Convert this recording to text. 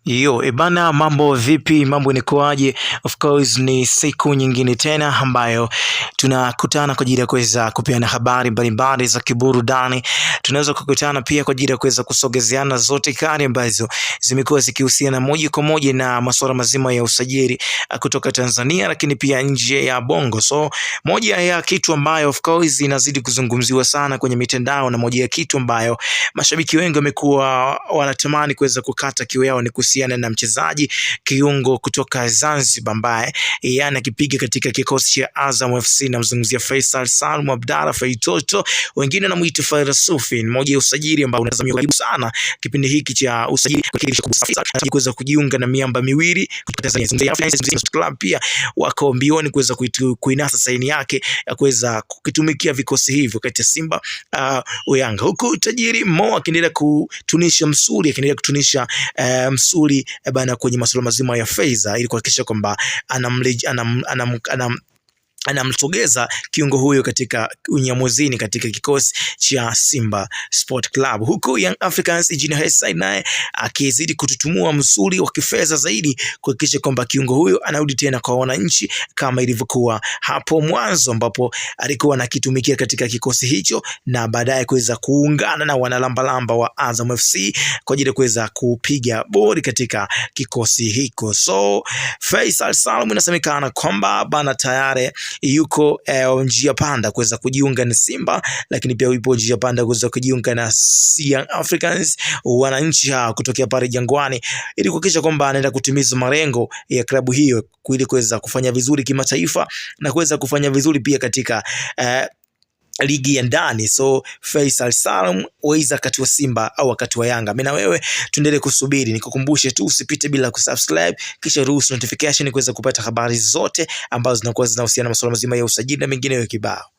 Ebana, mambo vipi? Mambo ni kwaje? Of course ni siku nyingine tena ambayo tunakutana kwa ajili ya kuweza kupeana habari mbalimbali za kiburudani. Tunaweza kukutana pia kwa ajili ya kuweza kusogezeana zote kali ambazo zimekuwa zikihusiana moja kwa moja na masuala mazima ya usajili kutoka Tanzania, lakini pia nje ya Bongo. So moja ya kitu ambayo of course inazidi kuzungumziwa sana kwenye mitandao, na moja ya kitu ambayo mashabiki wengi wamekuwa wanatamani kuweza kukata kiu yao ni kuhusiana na mchezaji kiungo kutoka Zanzibar ambaye anakipiga katika kikosi cha Azam FC, na mzungumzia Faisal Salum Abdalla Faitoto, wengine wanamuita Fairasufi. Mmoja ya usajili ambao unatazamiwa karibu sana kipindi hiki cha usajili kuweza kujiunga na miamba miwili kutoka Tanzania. Club pia wako mbioni kuweza kuinasa saini yake ya kuweza kukitumikia vikosi hivyo kati ya Simba Yanga, huku tajiri Mo akiendelea kutunisha msuli bana kwenye masuala mazima ya fedha ili kuhakikisha kwamba anamsogeza kiungo huyo katika unyamwezini katika kikosi cha Simba Sport Club, huku Young Africans Engineer Hersi naye akizidi kututumua msuli wa kifedha zaidi kuhakikisha kwamba kiungo huyo anarudi tena kwa wananchi kama ilivyokuwa hapo mwanzo, ambapo alikuwa anakitumikia katika kikosi hicho na baadaye kuweza kuungana na wanalambalamba wa Azam FC kwa ajili ya kuweza kupiga bodi katika kikosi hiko. So Faisal Salum inasemekana kwamba bana tayari yuko njia panda kuweza kujiunga na Simba, lakini pia yupo njia panda kuweza kujiunga na Young Africans, wananchi kutokea pale Jangwani, ili kuhakikisha kwamba anaenda kutimiza malengo ya klabu hiyo ili kuweza kufanya vizuri kimataifa na kuweza kufanya vizuri pia katika ligi ya ndani. So Faisal Salum waiza wakati wa Simba au wakati wa Yanga, mimi na wewe tuendelee kusubiri. Nikukumbushe tu usipite bila kusubscribe, kisha ruhusu notification kuweza kupata habari zote ambazo zinakuwa zinahusiana na masuala mazima ya usajili na mengineyo kibao.